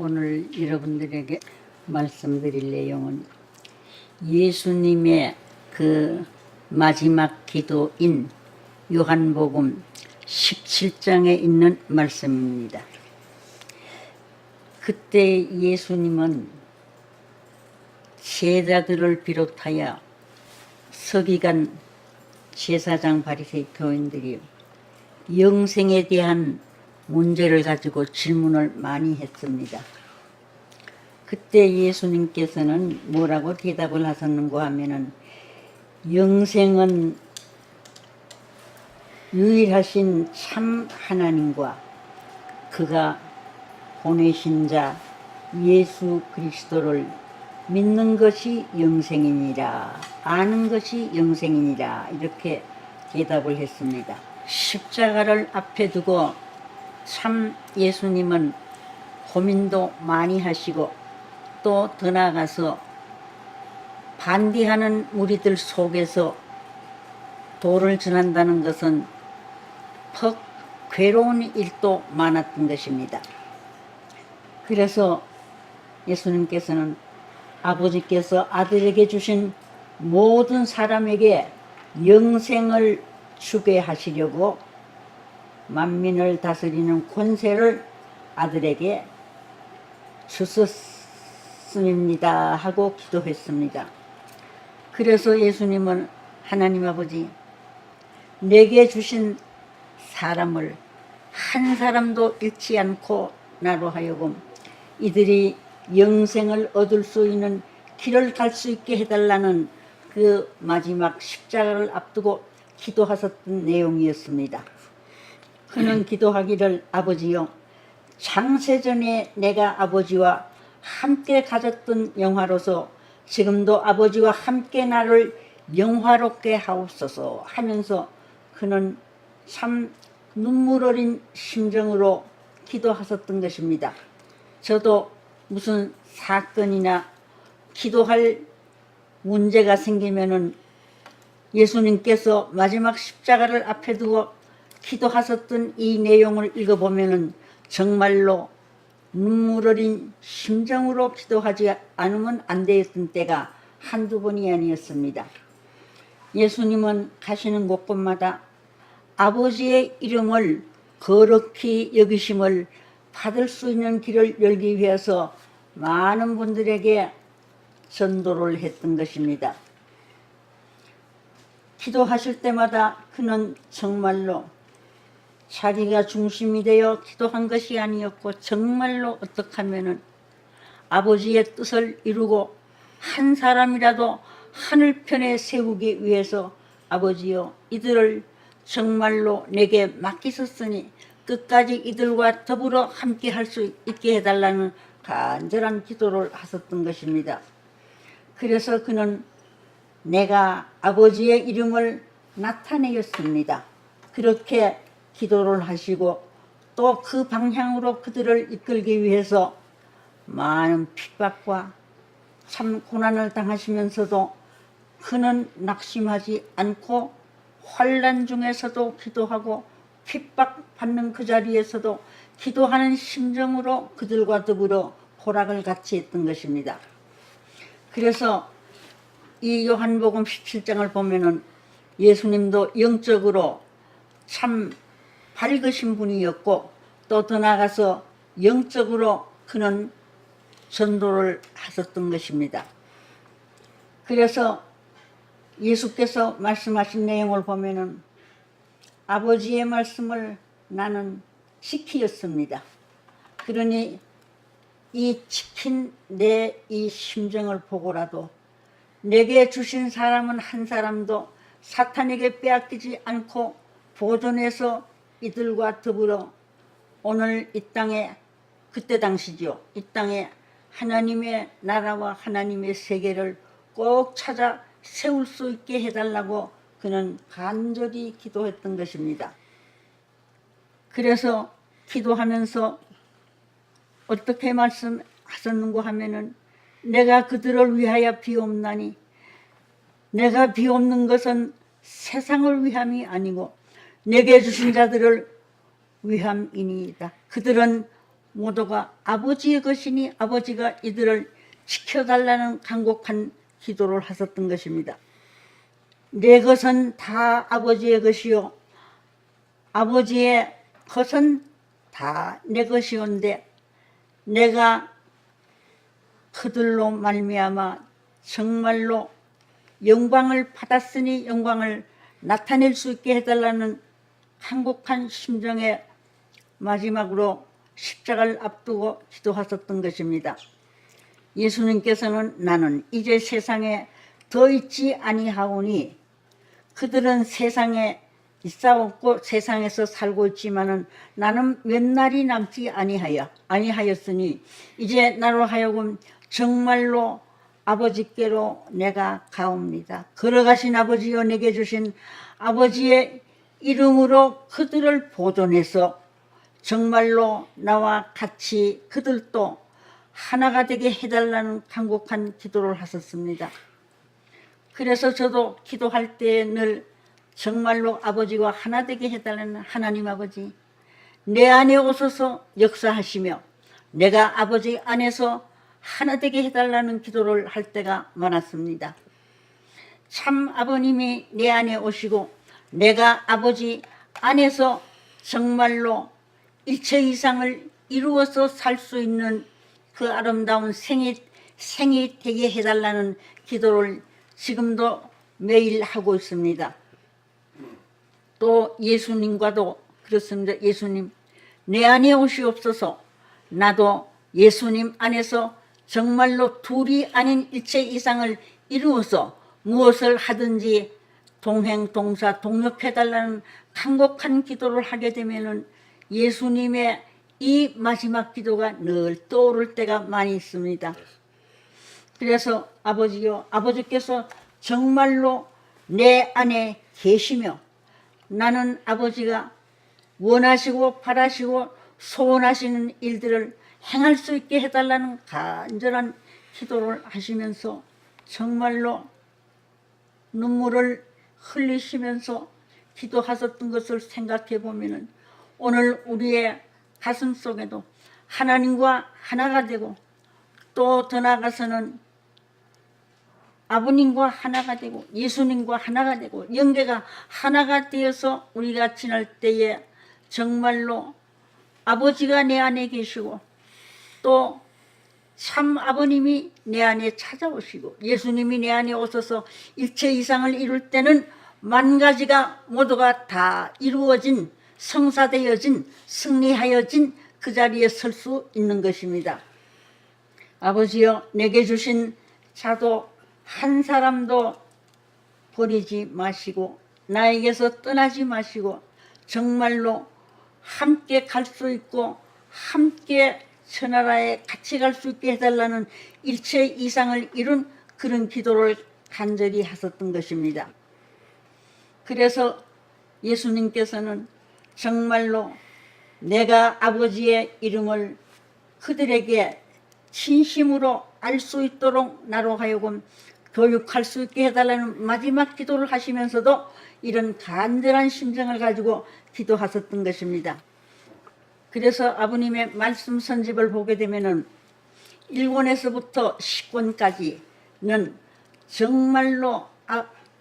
오늘 여러분들에게 말씀드릴 내용은 예수님의 그 마지막 기도인 요한복음 17장에 있는 말씀입니다. 그때 예수님은 제자들을 비롯하여 서기관, 제사장, 바리새인 교인들이 영생에 대한 문제를 가지고 질문을 많이 했습니다. 그때 예수님께서는 뭐라고 대답을 하셨는가 하면은, 영생은 유일하신 참 하나님과 그가 보내신 자 예수 그리스도를 믿는 것이 영생이니라, 아는 것이 영생이니라, 이렇게 대답을 했습니다. 십자가를 앞에 두고 참 예수님은 고민도 많이 하시고, 또 더 나아가서 반대하는 무리들 속에서 도를 전한다는 것은 퍽 괴로운 일도 많았던 것입니다. 그래서 예수님께서는 아버지께서 아들에게 주신 모든 사람에게 영생을 주게 하시려고 만민을 다스리는 권세를 아들에게 주셨습니다 하고 기도했습니다. 그래서 예수님은 하나님 아버지, 내게 주신 사람을 한 사람도 잃지 않고 나로 하여금 이들이 영생을 얻을 수 있는 길을 갈 수 있게 해달라는 그 마지막 십자가를 앞두고 기도하셨던 내용이었습니다. 그는 기도하기를, 아버지여, 창세전에 내가 아버지와 함께 가졌던 영화로서 지금도 아버지와 함께 나를 영화롭게 하옵소서 하면서 그는 참 눈물 어린 심정으로 기도하셨던 것입니다. 저도 무슨 사건이나 기도할 문제가 생기면은 예수님께서 마지막 십자가를 앞에 두고 기도하셨던 이 내용을 읽어보면은 정말로 눈물 어린 심정으로 기도하지 않으면 안 되었던 때가 한두 번이 아니었습니다. 예수님은 가시는 곳곳마다 아버지의 이름을 거룩히 여기심을 받을 수 있는 길을 열기 위해서 많은 분들에게 전도를 했던 것입니다. 기도하실 때마다 그는 정말로 자기가 중심이 되어 기도한 것이 아니었고, 정말로 어떻게 하면은 아버지의 뜻을 이루고 한 사람이라도 하늘편에 세우기 위해서, 아버지여, 이들을 정말로 내게 맡기셨으니 끝까지 이들과 더불어 함께 할 수 있게 해달라는 간절한 기도를 하셨던 것입니다. 그래서 그는 내가 아버지의 이름을 나타내었습니다. 그렇게 기도를 하시고, 또 그 방향으로 그들을 이끌기 위해서 많은 핍박과 참 고난을 당하시면서도 그는 낙심하지 않고 환난 중에서도 기도하고, 핍박받는 그 자리에서도 기도하는 심정으로 그들과 더불어 호락을 같이 했던 것입니다. 그래서 이 요한복음 17장을 보면은 예수님도 영적으로 참 밝으신 분이었고, 또 더 나아가서 영적으로 그는 전도를 하셨던 것입니다. 그래서 예수께서 말씀하신 내용을 보면은 아버지의 말씀을 나는 지키었습니다. 그러니 이 지킨 내 이 심정을 보고라도 내게 주신 사람은 한 사람도 사탄에게 빼앗기지 않고 보존해서 이들과 더불어 오늘 이 땅에, 그때 당시죠, 이 땅에 하나님의 나라와 하나님의 세계를 꼭 찾아 세울 수 있게 해달라고 그는 간절히 기도했던 것입니다. 그래서 기도하면서 어떻게 말씀하셨는가 하면은, 내가 그들을 위하여 비옵나니 내가 비옵는 것은 세상을 위함이 아니고 내게 주신 자들을 위함이니이다. 그들은 모두가 아버지의 것이니 아버지가 이들을 지켜달라는 간곡한 기도를 하셨던 것입니다. 내 것은 다 아버지의 것이요 아버지의 것은 다 내 것이온데 내가 그들로 말미암아 정말로 영광을 받았으니 영광을 나타낼 수 있게 해달라는 한곡한 심정에 마지막으로 십자가를 앞두고 기도하셨던 것입니다. 예수님께서는 나는 이제 세상에 더 있지 아니하오니 그들은 세상에 있사옵고 세상에서 살고 있지만은 나는 몇 날이 남지 아니하였으니 이제 나로 하여금 정말로 아버지께로 내가 가옵니다. 걸어가신 아버지여 내게 주신 아버지의 이름으로 그들을 보존해서 정말로 나와 같이 그들도 하나가 되게 해달라는 간곡한 기도를 하셨습니다. 그래서 저도 기도할 때 늘 정말로 아버지와 하나 되게 해달라는 하나님 아버지 내 안에 오셔서 역사하시며 내가 아버지 안에서 하나 되게 해달라는 기도를 할 때가 많았습니다. 참 아버님이 내 안에 오시고 내가 아버지 안에서 정말로 일체 이상을 이루어서 살 수 있는 그 아름다운 생이 되게 해달라는 기도를 지금도 매일 하고 있습니다. 또 예수님과도 그렇습니다. 예수님 내 안에 오시옵소서. 나도 예수님 안에서 정말로 둘이 아닌 일체 이상을 이루어서 무엇을 하든지 동행 동사 동역해달라는 간곡한 기도를 하게 되면은 예수님의 이 마지막 기도가 늘 떠오를 때가 많이 있습니다. 그래서 아버지요 아버지께서 정말로 내 안에 계시며 나는 아버지가 원하시고 바라시고 소원하시는 일들을 행할 수 있게 해달라는 간절한 기도를 하시면서 정말로 눈물을 흘리시면서 기도하셨던 것을 생각해 보면은 오늘 우리의 가슴 속에도 하나님과 하나가 되고 또 더 나아가서는 아버님과 하나가 되고 예수님과 하나가 되고 영계가 하나가 되어서 우리가 지날 때에 정말로 아버지가 내 안에 계시고 또 참 아버님이 내 안에 찾아오시고 예수님이 내 안에 오셔서 일체 이상을 이룰 때는 만 가지가 모두가 다 이루어진 성사되어진 승리하여진 그 자리에 설 수 있는 것입니다. 아버지여 내게 주신 자도 한 사람도 버리지 마시고 나에게서 떠나지 마시고 정말로 함께 갈 수 있고 함께 천하라에 같이 갈 수 있게 해달라는 일체 이상을 이룬 그런 기도를 간절히 하셨던 것입니다. 그래서 예수님께서는 정말로 내가 아버지의 이름을 그들에게 진심으로 알 수 있도록 나로 하여금 교육할 수 있게 해달라는 마지막 기도를 하시면서도 이런 간절한 심정을 가지고 기도하셨던 것입니다. 그래서 아버님의 말씀 선집을 보게 되면은 1권에서부터 10권까지는 정말로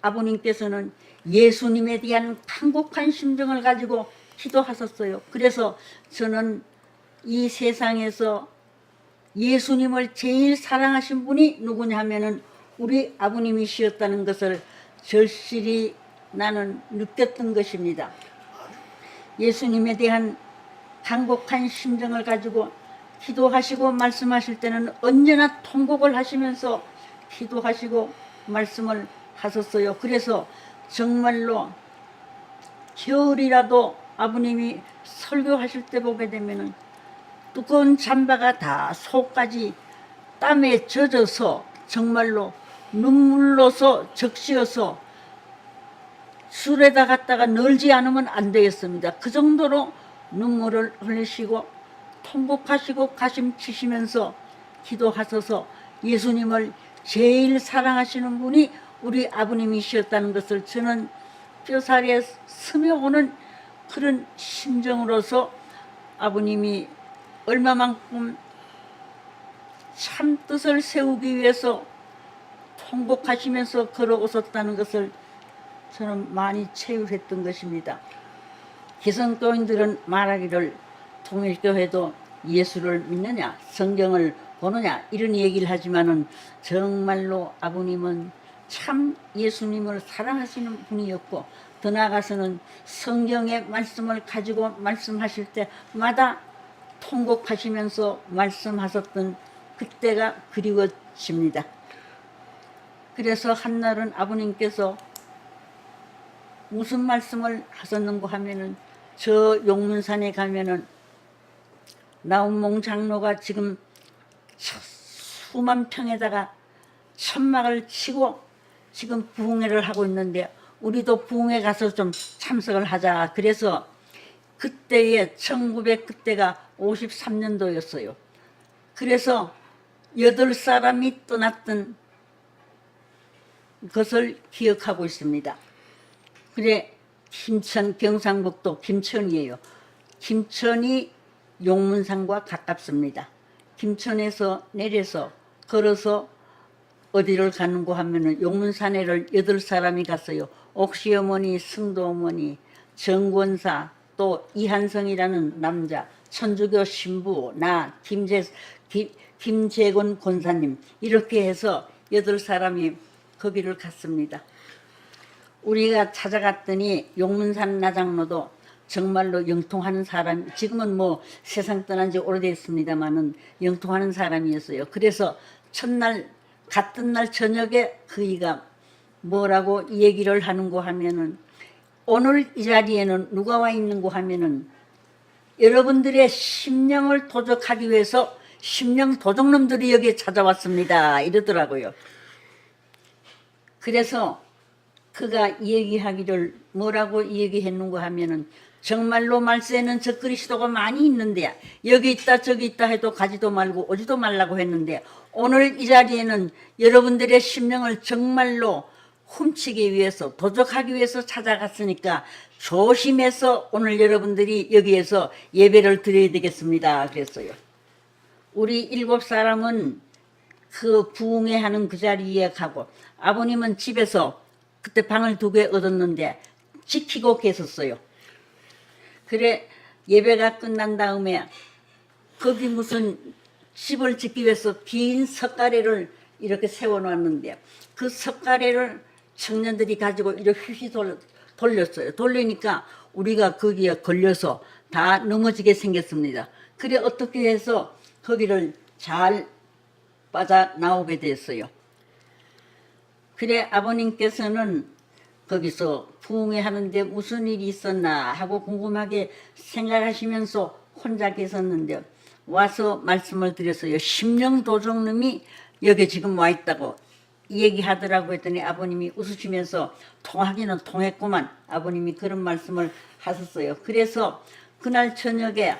아버님께서는 예수님에 대한 간곡한 심정을 가지고 기도하셨어요. 그래서 저는 이 세상에서 예수님을 제일 사랑하신 분이 누구냐 하면은 우리 아버님이시었다는 것을 절실히 나는 느꼈던 것입니다. 예수님에 대한 간곡한 심정을 가지고 기도하시고 말씀하실 때는 언제나 통곡을 하시면서 기도하시고 말씀을 하셨어요. 그래서 정말로 겨울이라도 아버님이 설교하실 때 보게 되면은 두꺼운 잠바가 다 속까지 땀에 젖어서 정말로 눈물로서 적시어서 술에다 갖다가 널지 않으면 안 되겠습니다. 그 정도로 눈물을 흘리시고 통곡하시고 가심 치시면서 기도하셔서 예수님을 제일 사랑하시는 분이 우리 아버님이셨다는 것을 저는 뼈살에 스며오는 그런 심정으로서 아버님이 얼마만큼 참 뜻을 세우기 위해서 통곡하시면서 걸어오셨다는 것을 저는 많이 체휼했던 것입니다. 기성교인들은 말하기를 통일교회도 예수를 믿느냐, 성경을 보느냐 이런 얘기를 하지만은 정말로 아버님은 참 예수님을 사랑하시는 분이었고, 더 나아가서는 성경의 말씀을 가지고 말씀하실 때마다 통곡하시면서 말씀하셨던 그때가 그리워집니다. 그래서 한날은 아버님께서 무슨 말씀을 하셨는고 하면은, 저 용문산에 가면은 나운몽 장로가 지금 수만 평에다가 천막을 치고 지금 부흥회를 하고 있는데 우리도 부흥회 가서 좀 참석을 하자. 그래서 그때에 1900 그때가 53년도였어요. 그래서 8사람이 떠났던 것을 기억하고 있습니다. 그래, 김천, 경상북도 김천이에요. 김천이 용문산과 가깝습니다. 김천에서 내려서 걸어서 어디를 가는고 하면은 용문산에를 8사람이 갔어요. 옥시어머니, 승도어머니, 정권사, 또 이한성이라는 남자, 천주교 신부, 나, 김재곤 권사님, 이렇게 해서 8사람이 거기를 갔습니다. 우리가 찾아갔더니 용문산 나장로도 정말로 영통하는 사람, 지금은 뭐 세상 떠난 지 오래됐습니다만은 영통하는 사람이었어요. 그래서 첫날, 같은 날 저녁에 그이가 뭐라고 얘기를 하는고 하면은, 오늘 이 자리에는 누가 와 있는고 하면은 여러분들의 심령을 도적하기 위해서 심령 도적놈들이 여기에 찾아왔습니다, 이러더라고요. 그래서 그가 얘기하기를 뭐라고 얘기했는고 하면은, 정말로 말세에는 저 그리스도가 많이 있는데 여기 있다 저기 있다 해도 가지도 말고 오지도 말라고 했는데, 오늘 이 자리에는 여러분들의 심령을 정말로 훔치기 위해서, 도적하기 위해서 찾아갔으니까 조심해서 오늘 여러분들이 여기에서 예배를 드려야 되겠습니다, 그랬어요. 우리 7사람은 그 부흥회 하는 그 자리에 가고, 아버님은 집에서 그때 방을 2개 얻었는데 지키고 계셨어요. 그래, 예배가 끝난 다음에 거기 무슨 집을 짓기 위해서 긴 석가래를 이렇게 세워놨는데, 그 석가래를 청년들이 가지고 이렇게 휘휘 돌렸어요. 돌리니까 우리가 거기에 걸려서 다 넘어지게 생겼습니다. 그래, 어떻게 해서 거기를 잘 빠져나오게 됐어요. 그래, 아버님께서는 거기서 부흥회 하는데 무슨 일이 있었나 하고 궁금하게 생각하시면서 혼자 계셨는데 와서 말씀을 드렸어요. 심령도적놈이 여기 지금 와 있다고 얘기하더라고 했더니 아버님이 웃으시면서 통하기는 통했구만, 아버님이 그런 말씀을 하셨어요. 그래서 그날 저녁에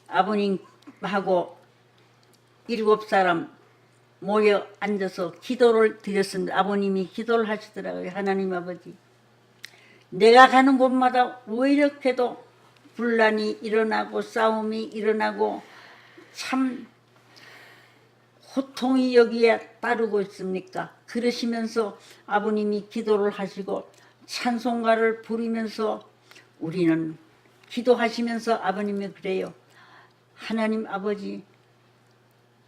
아버님하고 7사람 모여 앉아서 기도를 드렸습니다. 아버님이 기도를 하시더라고요. 하나님 아버지, 내가 가는 곳마다 왜 이렇게도 분란이 일어나고 싸움이 일어나고 참 고통이 여기에 따르고 있습니까? 그러시면서 아버님이 기도를 하시고 찬송가를 부르면서 우리는 기도하시면서 아버님이 그래요. 하나님 아버지,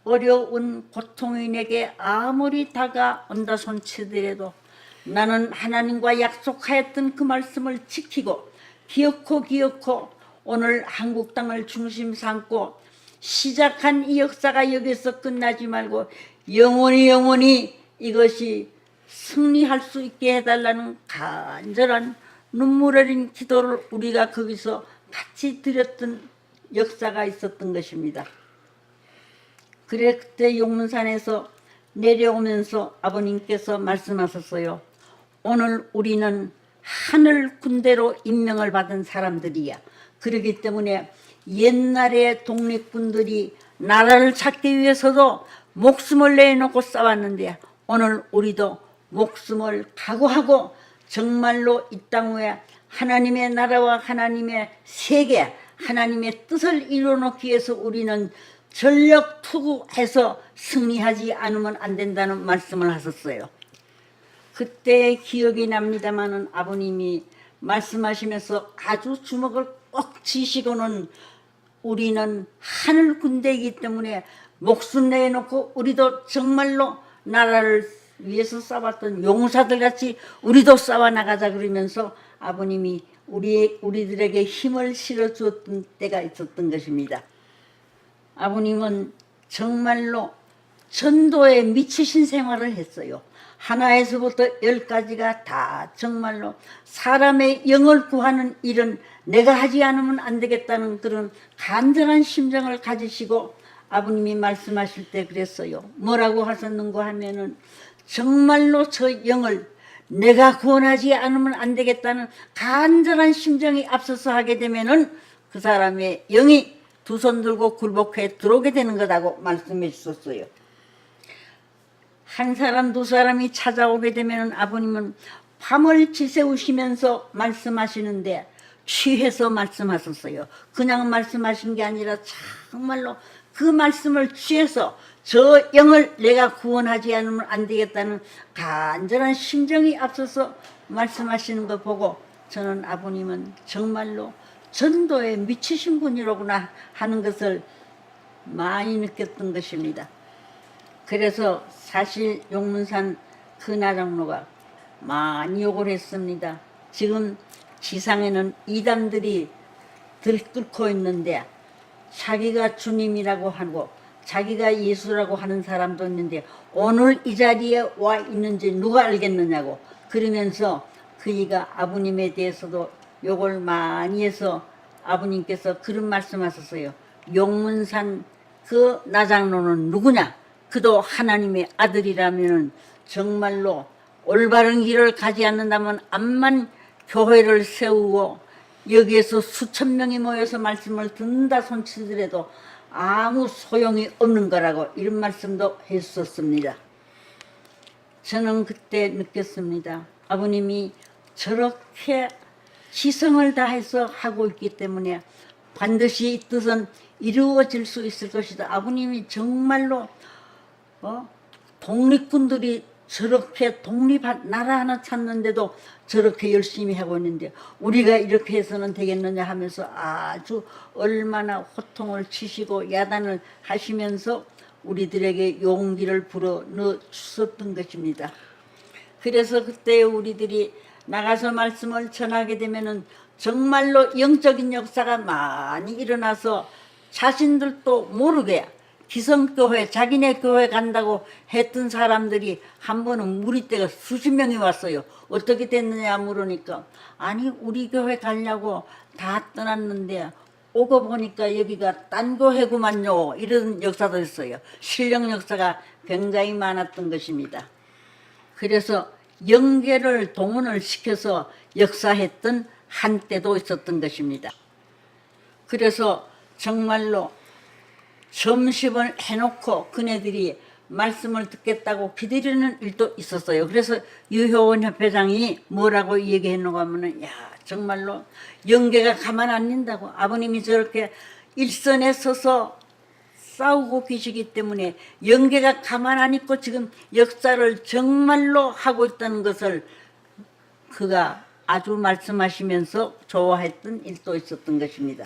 어려운 고통인에게 아무리 다가온다 손치더라도 나는 하나님과 약속하였던 그 말씀을 지키고 기어코 오늘 한국 땅을 중심 삼고 시작한 이 역사가 여기서 끝나지 말고 영원히 이것이 승리할 수 있게 해달라는 간절한 눈물 어린 기도를 우리가 거기서 같이 드렸던 역사가 있었던 것입니다. 그래, 그때 용문산에서 내려오면서 아버님께서 말씀하셨어요. 오늘 우리는 하늘 군대로 임명을 받은 사람들이야. 그렇기 때문에 옛날에 독립군들이 나라를 찾기 위해서도 목숨을 내놓고 싸웠는데 오늘 우리도 목숨을 각오하고 정말로 이 땅 위에 하나님의 나라와 하나님의 세계, 하나님의 뜻을 이루어놓기 위해서 우리는 전력 투구해서 승리하지 않으면 안 된다는 말씀을 하셨어요. 그때 기억이 납니다마는 아버님이 말씀하시면서 아주 주먹을 꼭 쥐시고는 우리는 하늘 군대이기 때문에 목숨 내놓고 우리도 정말로 나라를 위해서 싸웠던 용사들 같이 우리도 싸워 나가자 그러면서 아버님이 우리들에게 힘을 실어 주었던 때가 있었던 것입니다. 아버님은 정말로 전도에 미치신 생활을 했어요. 하나에서부터 10까지가 다 정말로 사람의 영을 구하는 일은 내가 하지 않으면 안 되겠다는 그런 간절한 심정을 가지시고 아버님이 말씀하실 때 그랬어요. 뭐라고 하셨는가 하면은 정말로 저 영을 내가 구원하지 않으면 안 되겠다는 간절한 심정이 앞서서 하게 되면은 그 사람의 영이 두 손 들고 굴복해 들어오게 되는 거라고 말씀해 주셨어요. 한 사람 두 사람이 찾아오게 되면 아버님은 밤을 지새우시면서 말씀하시는데 취해서 말씀하셨어요. 그냥 말씀하신 게 아니라 정말로 그 말씀을 취해서 저 영을 내가 구원하지 않으면 안 되겠다는 간절한 심정이 앞서서 말씀하시는 거 보고 저는 아버님은 정말로 전도에 미치신 분이로구나 하는 것을 많이 느꼈던 것입니다. 그래서 사실 용문산 근하장로가 많이 욕을 했습니다. 지금 지상에는 이단들이 들끓고 있는데 자기가 주님이라고 하고 자기가 예수라고 하는 사람도 있는데 오늘 이 자리에 와 있는지 누가 알겠느냐고 그러면서 그이가 아버님에 대해서도 욕을 많이 해서 아버님께서 그런 말씀하셨어요. 용문산 그 나장로는 누구냐? 그도 하나님의 아들이라면 정말로 올바른 길을 가지 않는다면 암만 교회를 세우고 여기에서 수천 명이 모여서 말씀을 듣는다 손치더라도 아무 소용이 없는 거라고 이런 말씀도 했었습니다. 저는 그때 느꼈습니다. 아버님이 저렇게 지성을 다해서 하고 있기 때문에 반드시 이 뜻은 이루어질 수 있을 것이다. 아버님이 정말로 독립군들이 저렇게 독립한 나라 하나 찾는데도 저렇게 열심히 하고 있는데 우리가 이렇게 해서는 되겠느냐 하면서 아주 얼마나 호통을 치시고 야단을 하시면서 우리들에게 용기를 불어넣어 주셨던 것입니다. 그래서 그때 우리들이 나가서 말씀을 전하게 되면은 정말로 영적인 역사가 많이 일어나서 자신들도 모르게 기성교회 자기네 교회 간다고 했던 사람들이 한 번은 우리 때가 수십 명이 왔어요. 어떻게 됐느냐 물으니까 아니 우리 교회 가려고 다 떠났는데 오고 보니까 여기가 딴 교회구만요 이런 역사도 있어요. 신령 역사가 굉장히 많았던 것입니다. 그래서 영계를 동원을 시켜서 역사했던 한때도 있었던 것입니다. 그래서 정말로 점심을 해놓고 그네들이 말씀을 듣겠다고 기다리는 일도 있었어요. 그래서 유효원 협회장이 뭐라고 얘기했는가 하면은 야 정말로 영계가 가만 안 둔다고 아버님이 저렇게 일선에 서서 싸우고 계시기 때문에 영계가 가만 안 있고 지금 역사를 정말로 하고 있다는 것을 그가 아주 말씀하시면서 좋아했던 일도 있었던 것입니다.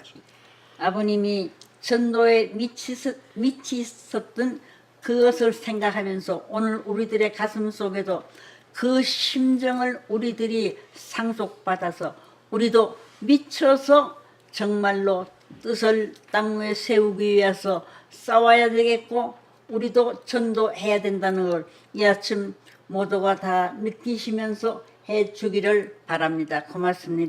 아버님이 전도에 미치 있었던 그것을 생각하면서 오늘 우리들의 가슴 속에도 그 심정을 우리들이 상속받아서 우리도 미쳐서 정말로 뜻을 땅 위에 세우기 위해서 싸워야 되겠고 우리도 전도해야 된다는 걸 이 아침 모두가 다 느끼시면서 해주기를 바랍니다. 고맙습니다.